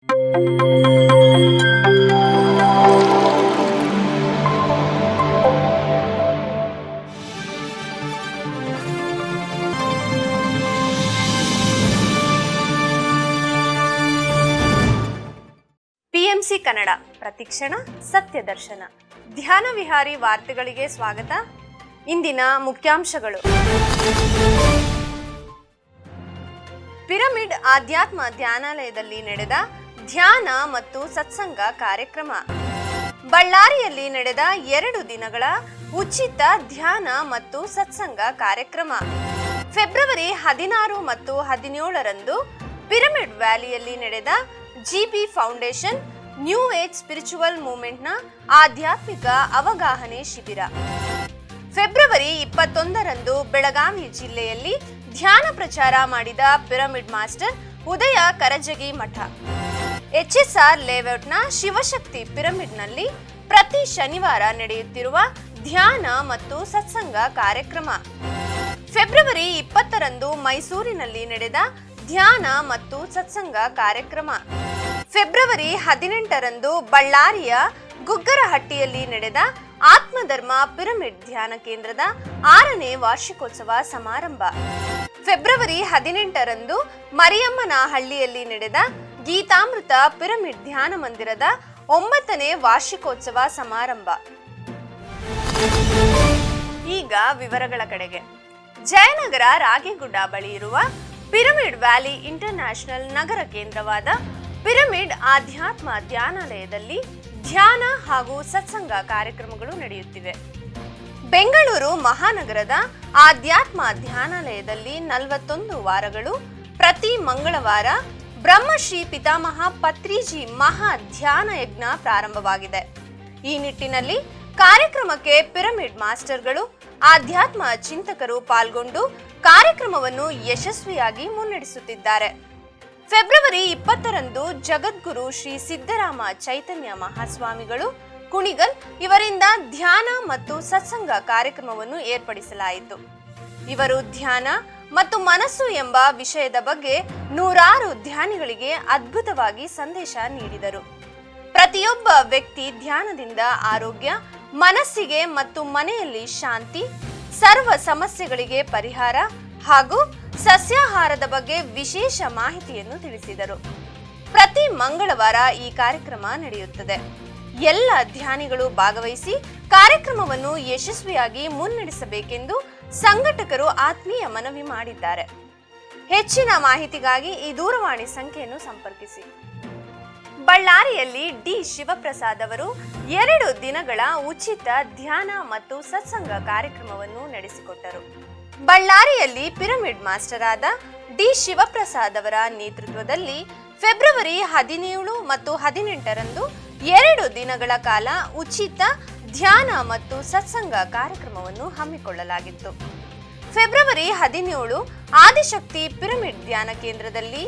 PMC Kannada ಪ್ರತಿಕ್ಷಣ ಸತ್ಯದರ್ಶನ. ಧ್ಯಾನ ವಿಹಾರಿ ವಾರ್ತೆಗಳಿಗೆ ಸ್ವಾಗತ. ಇಂದಿನ ಮುಖ್ಯಾಂಶಗಳು: ಪಿರಮಿಡ್ ಆಧ್ಯಾತ್ಮ ಧ್ಯಾನಾಲಯದಲ್ಲಿ ನಡೆದ ಧ್ಯಾನ ಮತ್ತು ಸತ್ಸಂಗ ಕಾರ್ಯಕ್ರಮ. ಬಳ್ಳಾರಿಯಲ್ಲಿ ನಡೆದ 2 ದಿನಗಳ ಉಚಿತ ಧ್ಯಾನ ಮತ್ತು ಸತ್ಸಂಗ ಕಾರ್ಯಕ್ರಮ. ಫೆಬ್ರವರಿ 16 ಮತ್ತು 17ರಂದು ಪಿರಮಿಡ್ ವ್ಯಾಲಿಯಲ್ಲಿ ನಡೆದ GB foundation new age spiritual ಮೂವ್ಮೆಂಟ್ನ ಆಧ್ಯಾತ್ಮಿಕ ಅವಗಾಹನೆ ಶಿಬಿರ. ಫೆಬ್ರವರಿ 21ರಂದು ಬೆಳಗಾವಿ ಜಿಲ್ಲೆಯಲ್ಲಿ ಧ್ಯಾನ ಪ್ರಚಾರ ಮಾಡಿದ ಪಿರಮಿಡ್ ಮಾಸ್ಟರ್ ಉದಯ ಕರಜಗಿ ಮಠ. ಎಚ್ಎಸ್ಆರ್ ಲೇಔಟ್ನ ಶಿವಶಕ್ತಿ ಪಿರಮಿಡ್ನಲ್ಲಿ ಪ್ರತಿ ಶನಿವಾರ ನಡೆಯುತ್ತಿರುವ ಧ್ಯಾನ ಮತ್ತು ಸತ್ಸಂಗ ಕಾರ್ಯಕ್ರಮ. ಫೆಬ್ರವರಿ 20ರಂದು ಮೈಸೂರಿನಲ್ಲಿ ನಡೆದ ಧ್ಯಾನ ಮತ್ತು ಸತ್ಸಂಗ ಕಾರ್ಯಕ್ರಮ. ಫೆಬ್ರವರಿ 18ರಂದು ಬಳ್ಳಾರಿಯ ಗುಗ್ಗರಹಟ್ಟಿಯಲ್ಲಿ ನಡೆದ ಆತ್ಮಧರ್ಮ ಪಿರಮಿಡ್ ಧ್ಯಾನ ಕೇಂದ್ರದ 6ನೇ ವಾರ್ಷಿಕೋತ್ಸವ ಸಮಾರಂಭ. ಫೆಬ್ರವರಿ 18ರಂದು ಮರಿಯಮ್ಮನಹಳ್ಳಿಯಲ್ಲಿ ನಡೆದ ಗೀತಾಮೃತ ಪಿರಮಿಡ್ ಧ್ಯಾನ ಮಂದಿರದ 9ನೇ ವಾರ್ಷಿಕೋತ್ಸವ ಸಮಾರಂಭ. ಈಗ ವಿವರಗಳ ಕಡೆಗೆ. ಜಯನಗರ ರಾಗಿಗುಡ್ಡ ಬಳಿ ಇರುವ ಪಿರಮಿಡ್ ವ್ಯಾಲಿ ಇಂಟರ್ನ್ಯಾಷನಲ್ ನಗರ ಕೇಂದ್ರವಾದ ಪಿರಮಿಡ್ ಆಧ್ಯಾತ್ಮ ಧ್ಯಾನಾಲಯದಲ್ಲಿ ಧ್ಯಾನ ಹಾಗೂ ಸತ್ಸಂಗ ಕಾರ್ಯಕ್ರಮಗಳು ನಡೆಯುತ್ತಿವೆ. ಬೆಂಗಳೂರು ಮಹಾನಗರದ ಆಧ್ಯಾತ್ಮ ಧ್ಯಾನಾಲಯದಲ್ಲಿ 41 ವಾರಗಳು ಪ್ರತಿ ಮಂಗಳವಾರ ಬ್ರಹ್ಮಶ್ರೀ ಪಿತಾಮಹ ಪತ್ರಿಜಿ ಮಹಾ ಧ್ಯಾನ ಯಜ್ಞ ಪ್ರಾರಂಭವಾಗಿದೆ. ಈ ನಿಟ್ಟಿನಲ್ಲಿ ಕಾರ್ಯಕ್ರಮಕ್ಕೆ ಪಿರಮಿಡ್ ಮಾಸ್ಟರ್ಗಳು, ಆಧ್ಯಾತ್ಮ ಚಿಂತಕರು ಪಾಲ್ಗೊಂಡು ಕಾರ್ಯಕ್ರಮವನ್ನು ಯಶಸ್ವಿಯಾಗಿ ಮುನ್ನಡೆಸುತ್ತಿದ್ದಾರೆ. ಫೆಬ್ರವರಿ 20ರಂದು ಜಗದ್ಗುರು ಶ್ರೀ ಸಿದ್ದರಾಮ ಚೈತನ್ಯ ಮಹಾಸ್ವಾಮಿಗಳು ಕುಣಿಗಲ್ ಇವರಿಂದ ಧ್ಯಾನ ಮತ್ತು ಸತ್ಸಂಗ ಕಾರ್ಯಕ್ರಮವನ್ನು ಏರ್ಪಡಿಸಲಾಯಿತು. ಇವರು ಧ್ಯಾನ ಮತ್ತು ಮನಸ್ಸು ಎಂಬ ವಿಷಯದ ಬಗ್ಗೆ 100 ಧ್ಯಾನಿಗಳಿಗೆ ಅದ್ಭುತವಾಗಿ ಸಂದೇಶ ನೀಡಿದರು. ಪ್ರತಿಯೊಬ್ಬ ವ್ಯಕ್ತಿ ಧ್ಯಾನದಿಂದ ಆರೋಗ್ಯ, ಮನಸ್ಸಿಗೆ ಮತ್ತು ಮನೆಯಲ್ಲಿ ಶಾಂತಿ, ಸರ್ವ ಸಮಸ್ಯೆಗಳಿಗೆ ಪರಿಹಾರ ಹಾಗೂ ಸಸ್ಯಾಹಾರದ ಬಗ್ಗೆ ವಿಶೇಷ ಮಾಹಿತಿಯನ್ನು ತಿಳಿಸಿದರು. ಪ್ರತಿ ಮಂಗಳವಾರ ಈ ಕಾರ್ಯಕ್ರಮ ನಡೆಯುತ್ತದೆ. ಎಲ್ಲ ಧ್ಯಾನಿಗಳು ಭಾಗವಹಿಸಿ ಕಾರ್ಯಕ್ರಮವನ್ನು ಯಶಸ್ವಿಯಾಗಿ ಮುನ್ನಡೆಸಬೇಕೆಂದು ಸಂಘಟಕರು ಆತ್ಮೀಯ ಮನವಿ ಮಾಡಿದ್ದಾರೆ. ಹೆಚ್ಚಿನ ಮಾಹಿತಿಗಾಗಿ ಈ ದೂರವಾಣಿ ಸಂಖ್ಯೆಯನ್ನು ಸಂಪರ್ಕಿಸಿ. ಬಳ್ಳಾರಿಯಲ್ಲಿ ಡಿ ಶಿವಪ್ರಸಾದ್ ಅವರು 2 ದಿನಗಳ ಉಚಿತ ಧ್ಯಾನ ಮತ್ತು ಸತ್ಸಂಗ ಕಾರ್ಯಕ್ರಮವನ್ನು ನಡೆಸಿಕೊಟ್ಟರು. ಬಳ್ಳಾರಿಯಲ್ಲಿ ಪಿರಮಿಡ್ ಮಾಸ್ಟರ್ ಆದ ಡಿ ಶಿವಪ್ರಸಾದ್ ಅವರ ನೇತೃತ್ವದಲ್ಲಿ ಫೆಬ್ರವರಿ 17 ಮತ್ತು 18ರಂದು 2 ದಿನಗಳ ಕಾಲ ಉಚಿತ ಧ್ಯಾನ ಮತ್ತು ಸತ್ಸಂಗ ಕಾರ್ಯಕ್ರಮವನ್ನು ಹಮ್ಮಿಕೊಳ್ಳಲಾಗಿತ್ತು. ಫೆಬ್ರವರಿ 17 ಆದಿಶಕ್ತಿ ಪಿರಮಿಡ್ ಧ್ಯಾನ ಕೇಂದ್ರದಲ್ಲಿ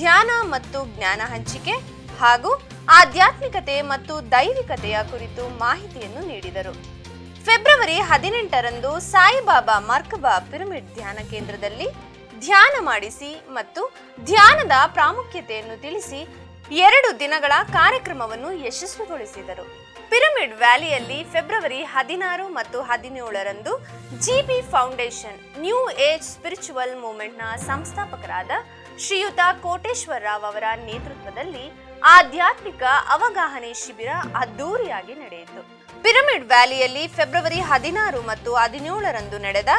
ಧ್ಯಾನ ಮತ್ತು ಜ್ಞಾನ ಹಂಚಿಕೆ ಹಾಗೂ ಆಧ್ಯಾತ್ಮಿಕತೆ ಮತ್ತು ದೈವಿಕತೆಯ ಕುರಿತು ಮಾಹಿತಿಯನ್ನು ನೀಡಿದರು. ಫೆಬ್ರವರಿ 18ರಂದು ಸಾಯಿಬಾಬಾ ಮರ್ಕಬಾ ಪಿರಮಿಡ್ ಧ್ಯಾನ ಕೇಂದ್ರದಲ್ಲಿ ಧ್ಯಾನ ಮಾಡಿಸಿ ಮತ್ತು ಧ್ಯಾನದ ಪ್ರಾಮುಖ್ಯತೆಯನ್ನು ತಿಳಿಸಿ 2 ದಿನಗಳ ಕಾರ್ಯಕ್ರಮವನ್ನು ಯಶಸ್ವಿಗೊಳಿಸಿದರು. ಪಿರಮಿಡ್ ವ್ಯಾಲಿಯಲ್ಲಿ ಫೆಬ್ರವರಿ 16 ಮತ್ತು 17ರಂದು GB foundation new age spiritual ಮೂವ್ಮೆಂಟ್ನ ಸಂಸ್ಥಾಪಕರಾದ ಶ್ರೀಯುತ ಕೋಟೇಶ್ವರ ರಾವ್ ಅವರ ನೇತೃತ್ವದಲ್ಲಿ ಆಧ್ಯಾತ್ಮಿಕ ಅವಗಾಹನೆ ಶಿಬಿರ ಅದ್ದೂರಿಯಾಗಿ ನಡೆಯಿತು. ಪಿರಮಿಡ್ ವ್ಯಾಲಿಯಲ್ಲಿ ಫೆಬ್ರವರಿ 16 ಮತ್ತು 17ರಂದು ನಡೆದ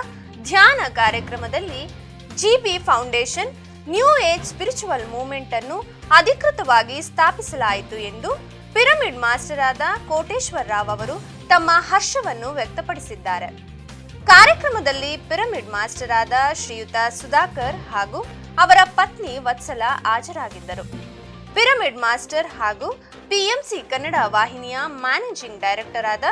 ಧ್ಯಾನ ಕಾರ್ಯಕ್ರಮದಲ್ಲಿ GB foundation new age spiritual movement ಅನ್ನು ಅಧಿಕೃತವಾಗಿ ಸ್ಥಾಪಿಸಲಾಯಿತು ಎಂದು ಪಿರಮಿಡ್ ಮಾಸ್ಟರ್ ಆದ ಕೋಟೇಶ್ವರ ರಾವ್ ಅವರು ತಮ್ಮ ಹರ್ಷವನ್ನು ವ್ಯಕ್ತಪಡಿಸಿದ್ದಾರೆ. ಕಾರ್ಯಕ್ರಮದಲ್ಲಿ ಪಿರಮಿಡ್ ಮಾಸ್ಟರ್ ಆದ ಶ್ರೀಯುತ ಸುಧಾಕರ್ ಹಾಗೂ ಅವರ ಪತ್ನಿ ವತ್ಸಲ ಹಾಜರಾಗಿದ್ದರು. ಪಿರಮಿಡ್ ಮಾಸ್ಟರ್ ಹಾಗೂ ಪಿಎಂಸಿ ಕನ್ನಡ ವಾಹಿನಿಯ ಮ್ಯಾನೇಜಿಂಗ್ ಡೈರೆಕ್ಟರ್ ಆದ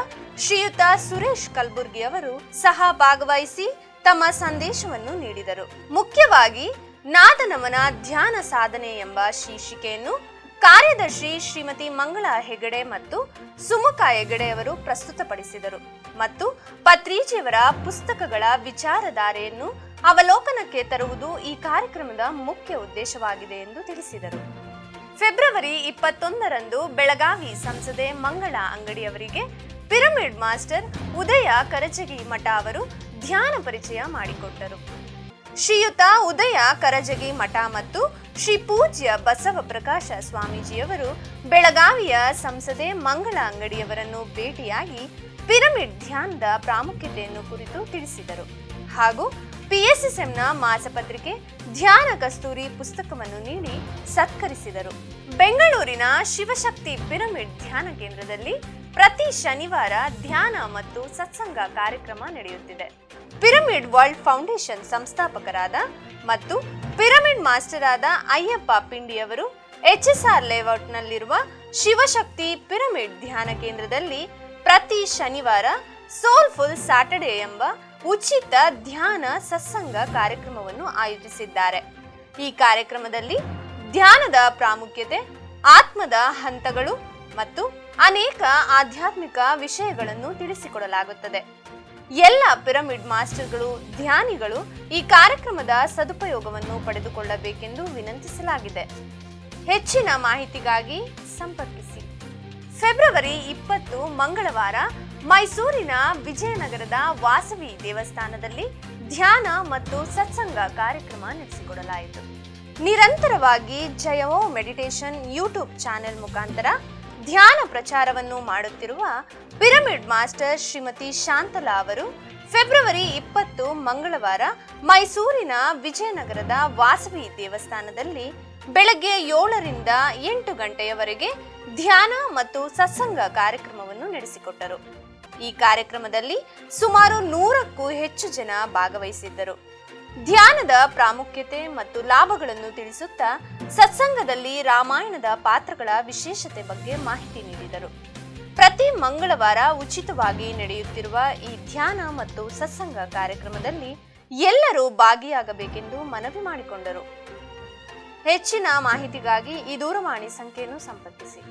ಶ್ರೀಯುತ ಸುರೇಶ್ ಕಲ್ಬುರ್ಗಿ ಅವರು ಸಹ ಭಾಗವಹಿಸಿ ತಮ್ಮ ಸಂದೇಶವನ್ನು ನೀಡಿದರು. ಮುಖ್ಯವಾಗಿ ನಾದನಮನ ಧ್ಯಾನ ಸಾಧನೆ ಎಂಬ ಶೀರ್ಷಿಕೆಯನ್ನು ಕಾರ್ಯದರ್ಶಿ ಶ್ರೀಮತಿ ಮಂಗಳಾ ಹೆಗಡೆ ಮತ್ತು ಸುಮುಖ ಹೆಗಡೆ ಅವರು ಪ್ರಸ್ತುತಪಡಿಸಿದರು ಮತ್ತು ಪತ್ರಿಜಿಯವರ ಪುಸ್ತಕಗಳ ವಿಚಾರಧಾರೆಯನ್ನು ಅವಲೋಕನಕ್ಕೆ ತರುವುದು ಈ ಕಾರ್ಯಕ್ರಮದ ಮುಖ್ಯ ಉದ್ದೇಶವಾಗಿದೆ ಎಂದು ತಿಳಿಸಿದರು. ಫೆಬ್ರವರಿ 21ರಂದು ಬೆಳಗಾವಿ ಸಂಸದೆ ಮಂಗಳ ಅಂಗಡಿಯವರಿಗೆ ಪಿರಮಿಡ್ ಮಾಸ್ಟರ್ ಉದಯ ಕರಜಗಿ ಮಠ ಅವರು ಧ್ಯಾನ ಪರಿಚಯ ಮಾಡಿಕೊಟ್ಟರು. ಶ್ರೀಯುತ ಉದಯ ಕರಜಗಿ ಮಠ ಮತ್ತು ಶ್ರೀ ಪೂಜ್ಯ ಬಸವ ಪ್ರಕಾಶ ಸ್ವಾಮೀಜಿಯವರು ಬೆಳಗಾವಿಯ ಸಂಸದೆ ಮಂಗಳ ಅಂಗಡಿಯವರನ್ನು ಭೇಟಿಯಾಗಿ ಪಿರಮಿಡ್ ಧ್ಯಾನದ ಪ್ರಾಮುಖ್ಯತೆಯನ್ನು ಕುರಿತು ತಿಳಿಸಿದರು ಹಾಗೂ PSSMನ ಮಾಸಪತ್ರಿಕೆ ಧ್ಯಾನ ಕಸ್ತೂರಿ ಪುಸ್ತಕವನ್ನು ನೀಡಿ ಸತ್ಕರಿಸಿದರು. ಬೆಂಗಳೂರಿನ ಶಿವಶಕ್ತಿ ಪಿರಮಿಡ್ ಧ್ಯಾನ ಕೇಂದ್ರದಲ್ಲಿ ಪ್ರತಿ ಶನಿವಾರ ಧ್ಯಾನ ಮತ್ತು ಸತ್ಸಂಗ ಕಾರ್ಯಕ್ರಮ ನಡೆಯುತ್ತಿದೆ. ಪಿರಮಿಡ್ ವರ್ಲ್ಡ್ ಫೌಂಡೇಶನ್ ಸಂಸ್ಥಾಪಕರಾದ ಮತ್ತು ಪಿರಮಿಡ್ ಮಾಸ್ಟರ್ ಆದ ಅಯ್ಯಪ್ಪ ಪಿಂಡಿಯವರು HSR ಲೇಔಟ್ನಲ್ಲಿರುವ ಶಿವಶಕ್ತಿ ಪಿರಮಿಡ್ ಧ್ಯಾನ ಕೇಂದ್ರದಲ್ಲಿ ಪ್ರತಿ ಶನಿವಾರ ಸೋಲ್ಫುಲ್ ಸ್ಯಾಟರ್ಡೇ ಎಂಬ ಉಚಿತ ಧ್ಯಾನ ಸತ್ಸಂಗ ಕಾರ್ಯಕ್ರಮವನ್ನು ಆಯೋಜಿಸಿದ್ದಾರೆ. ಈ ಕಾರ್ಯಕ್ರಮದಲ್ಲಿ ಧ್ಯಾನದ ಪ್ರಾಮುಖ್ಯತೆ, ಆತ್ಮದ ಹಂತಗಳು ಮತ್ತು ಅನೇಕ ಆಧ್ಯಾತ್ಮಿಕ ವಿಷಯಗಳನ್ನು ತಿಳಿಸಿಕೊಡಲಾಗುತ್ತದೆ. ಎಲ್ಲ ಪಿರಮಿಡ್ ಮಾಸ್ಟರ್ಗಳು, ಧ್ಯಾನಿಗಳು ಈ ಕಾರ್ಯಕ್ರಮದ ಸದುಪಯೋಗವನ್ನು ಪಡೆದುಕೊಳ್ಳಬೇಕೆಂದು ವಿನಂತಿಸಲಾಗಿದೆ. ಹೆಚ್ಚಿನ ಮಾಹಿತಿಗಾಗಿ ಸಂಪರ್ಕಿಸಿ. ಫೆಬ್ರವರಿ 20 ಮಂಗಳವಾರ ಮೈಸೂರಿನ ವಿಜಯನಗರದ ವಾಸವಿ ದೇವಸ್ಥಾನದಲ್ಲಿ ಧ್ಯಾನ ಮತ್ತು ಸತ್ಸಂಗ ಕಾರ್ಯಕ್ರಮ ನಡೆಸಿಕೊಡಲಾಯಿತು. ನಿರಂತರವಾಗಿ ಜಯವೋ ಮೆಡಿಟೇಷನ್ ಯೂಟ್ಯೂಬ್ ಚಾನೆಲ್ ಮುಖಾಂತರ ಧ್ಯಾನ ಪ್ರಚಾರವನ್ನು ಮಾಡುತ್ತಿರುವ ಪಿರಮಿಡ್ ಮಾಸ್ಟರ್ ಶ್ರೀಮತಿ ಶಾಂತಲಾ ಅವರು ಫೆಬ್ರವರಿ 20 ಮಂಗಳವಾರ ಮೈಸೂರಿನ ವಿಜಯನಗರದ ವಾಸವಿ ದೇವಸ್ಥಾನದಲ್ಲಿ ಬೆಳಗ್ಗೆ 7ರಿಂದ 8 ಗಂಟೆಯವರೆಗೆ ಧ್ಯಾನ ಮತ್ತು ಸತ್ಸಂಗ ಕಾರ್ಯಕ್ರಮವನ್ನು ನಡೆಸಿಕೊಟ್ಟರು. ಈ ಕಾರ್ಯಕ್ರಮದಲ್ಲಿ ಸುಮಾರು 100ಕ್ಕೂ ಹೆಚ್ಚು ಜನ ಭಾಗವಹಿಸಿದ್ದರು. ಧ್ಯಾನದ ಪ್ರಾಮುಖ್ಯತೆ ಮತ್ತು ಲಾಭಗಳನ್ನು ತಿಳಿಸುತ್ತಾ ಸತ್ಸಂಗದಲ್ಲಿ ರಾಮಾಯಣದ ಪಾತ್ರಗಳ ವಿಶೇಷತೆ ಬಗ್ಗೆ ಮಾಹಿತಿ ನೀಡಿದರು. ಪ್ರತಿ ಮಂಗಳವಾರ ಉಚಿತವಾಗಿ ನಡೆಯುತ್ತಿರುವ ಈ ಧ್ಯಾನ ಮತ್ತು ಸತ್ಸಂಗ ಕಾರ್ಯಕ್ರಮದಲ್ಲಿ ಎಲ್ಲರೂ ಭಾಗಿಯಾಗಬೇಕೆಂದು ಮನವಿ ಮಾಡಿಕೊಂಡರು. ಹೆಚ್ಚಿನ ಮಾಹಿತಿಗಾಗಿ ಈ ದೂರವಾಣಿ ಸಂಖ್ಯೆಯನ್ನು ಸಂಪರ್ಕಿಸಿ.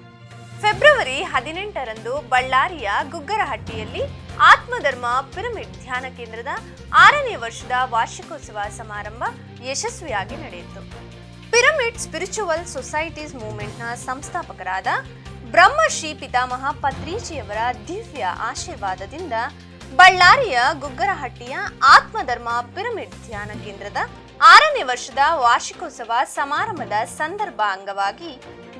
ಫೆಬ್ರವರಿ 18ರಂದು ಬಳ್ಳಾರಿಯ ಗುಗ್ಗರಹಟ್ಟಿಯಲ್ಲಿ ಆತ್ಮಧರ್ಮ ಪಿರಮಿಡ್ ಧ್ಯಾನ ಕೇಂದ್ರದ 6ನೇ ವರ್ಷದ ವಾರ್ಷಿಕೋತ್ಸವ ಸಮಾರಂಭ ಯಶಸ್ವಿಯಾಗಿ ನಡೆಯಿತು. ಪಿರಮಿಡ್ ಸ್ಪಿರಿಚುವಲ್ ಸೊಸೈಟೀಸ್ ಮೂವ್ಮೆಂಟ್ನ ಸಂಸ್ಥಾಪಕರಾದ ಬ್ರಹ್ಮಶ್ರೀ ಪಿತಾಮಹ ಪತ್ರಿಜಿಯವರ ದಿವ್ಯ ಆಶೀರ್ವಾದದಿಂದ ಬಳ್ಳಾರಿಯ ಗುಗ್ಗರಹಟ್ಟಿಯ ಆತ್ಮಧರ್ಮ ಪಿರಮಿಡ್ ಧ್ಯಾನ ಕೇಂದ್ರದ 6ನೇ ವರ್ಷದ ವಾರ್ಷಿಕೋತ್ಸವ ಸಮಾರಂಭದ ಸಂದರ್ಭ ಅಂಗವಾಗಿ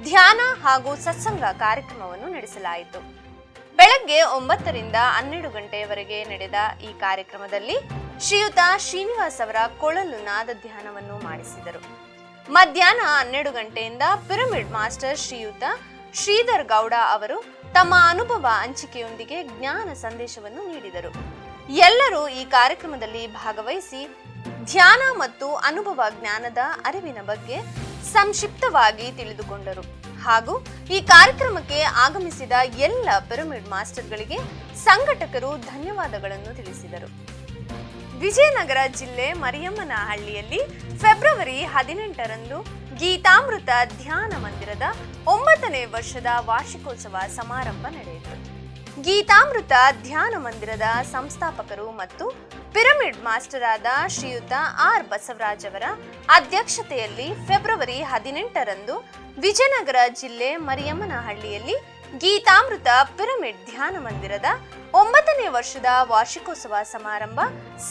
ಧ್ಯಾನ ಹಾಗೂ ಸತ್ಸಂಗ ಕಾರ್ಯಕ್ರಮವನ್ನು ನಡೆಸಲಾಯಿತು. ಬೆಳಗ್ಗೆ 9ರಿಂದ 12 ಗಂಟೆಯವರೆಗೆ ನಡೆದ ಈ ಕಾರ್ಯಕ್ರಮದಲ್ಲಿ ಶ್ರೀಯುತ ಶ್ರೀನಿವಾಸ್ ಅವರ ಕೊಳಲು ನಾದ ಧ್ಯಾನವನ್ನು ಮಾಡಿಸಿದರು. ಮಧ್ಯಾಹ್ನ 12 ಗಂಟೆಯಿಂದ ಪಿರಮಿಡ್ ಮಾಸ್ಟರ್ ಶ್ರೀಯುತ ಶ್ರೀಧರ್ ಗೌಡ ಅವರು ತಮ್ಮ ಅನುಭವ ಹಂಚಿಕೆಯೊಂದಿಗೆ ಜ್ಞಾನ ಸಂದೇಶವನ್ನು ನೀಡಿದರು. ಎಲ್ಲರೂ ಈ ಕಾರ್ಯಕ್ರಮದಲ್ಲಿ ಭಾಗವಹಿಸಿ ಧ್ಯಾನ ಮತ್ತು ಅನುಭವ ಜ್ಞಾನದ ಅರಿವಿನ ಬಗ್ಗೆ ಸಂಕ್ಷಿಪ್ತವಾಗಿ ತಿಳಿದುಕೊಂಡರು ಹಾಗೂ ಈ ಕಾರ್ಯಕ್ರಮಕ್ಕೆ ಆಗಮಿಸಿದ ಎಲ್ಲ ಪಿರಮಿಡ್ ಮಾಸ್ಟರ್ಗಳಿಗೆ ಸಂಘಟಕರು ಧನ್ಯವಾದಗಳನ್ನು ತಿಳಿಸಿದರು. ವಿಜಯನಗರ ಜಿಲ್ಲೆ ಮರಿಯಮ್ಮನಹಳ್ಳಿಯಲ್ಲಿ ಫೆಬ್ರವರಿ 18ರಂದು ಗೀತಾಮೃತ ಧ್ಯಾನ ಮಂದಿರದ 9ನೇ ವರ್ಷದ ವಾರ್ಷಿಕೋತ್ಸವ ಸಮಾರಂಭ ನಡೆಯಿತು. ಗೀತಾಮೃತ ಧ್ಯಾನ ಮಂದಿರದ ಸಂಸ್ಥಾಪಕರು ಮತ್ತು ಪಿರಮಿಡ್ ಮಾಸ್ಟರ್ ಆದ ಶ್ರೀಯುತ ಆರ್ ಬಸವರಾಜ್ ಅವರ ಅಧ್ಯಕ್ಷತೆಯಲ್ಲಿ ಫೆಬ್ರವರಿ 18ರಂದು ವಿಜಯನಗರ ಜಿಲ್ಲೆ ಮರಿಯಮ್ಮನಹಳ್ಳಿಯಲ್ಲಿ ಗೀತಾಮೃತ ಪಿರಮಿಡ್ ಧ್ಯಾನ ಮಂದಿರದ 9ನೇ ವರ್ಷದ ವಾರ್ಷಿಕೋತ್ಸವ ಸಮಾರಂಭ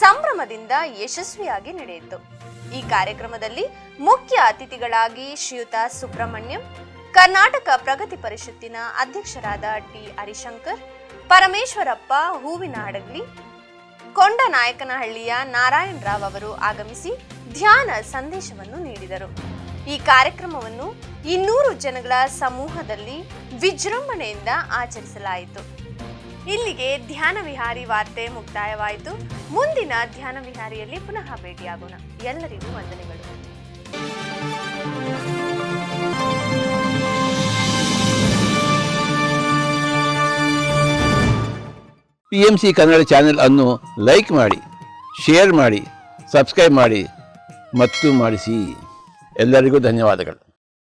ಸಂಭ್ರಮದಿಂದ ಯಶಸ್ವಿಯಾಗಿ ನಡೆಯಿತು. ಈ ಕಾರ್ಯಕ್ರಮದಲ್ಲಿ ಮುಖ್ಯ ಅತಿಥಿಗಳಾಗಿ ಶ್ರೀಯುತ ಸುಬ್ರಹ್ಮಣ್ಯಂ, ಕರ್ನಾಟಕ ಪ್ರಗತಿ ಪರಿಷತ್ತಿನ ಅಧ್ಯಕ್ಷರಾದ ಟಿ ಹರಿಶಂಕರ್, ಪರಮೇಶ್ವರಪ್ಪ ಹೂವಿನ ಹಡಗಲಿ, ಕೊಂಡನಾಯಕನಹಳ್ಳಿಯ ನಾರಾಯಣ ರಾವ್ ಅವರು ಆಗಮಿಸಿ ಧ್ಯಾನ ಸಂದೇಶವನ್ನು ನೀಡಿದರು. ಈ ಕಾರ್ಯಕ್ರಮವನ್ನು 200 ಜನಗಳ ಸಮೂಹದಲ್ಲಿ ವಿಜೃಂಭಣೆಯಿಂದ ಆಚರಿಸಲಾಯಿತು. ಇಲ್ಲಿಗೆ ಧ್ಯಾನ ವಿಹಾರಿ ವಾರ್ತೆ ಮುಕ್ತಾಯವಾಯಿತು. ಮುಂದಿನ ಧ್ಯಾನ ವಿಹಾರಿಯಲ್ಲಿ ಪುನಃ ಭೇಟಿಯಾಗೋಣ. ಎಲ್ಲರಿಗೂ ವಂದನೆಗಳು. PMC ಕನ್ನಡ ಚಾನೆಲ್ ಅನ್ನು ಲೈಕ್ ಮಾಡಿ, ಶೇರ್ ಮಾಡಿ, ಸಬ್ಸ್ಕ್ರೈಬ್ ಮಾಡಿ ಮತ್ತು ಮಾಡಿಸಿ. ಎಲ್ಲರಿಗೂ ಧನ್ಯವಾದಗಳು.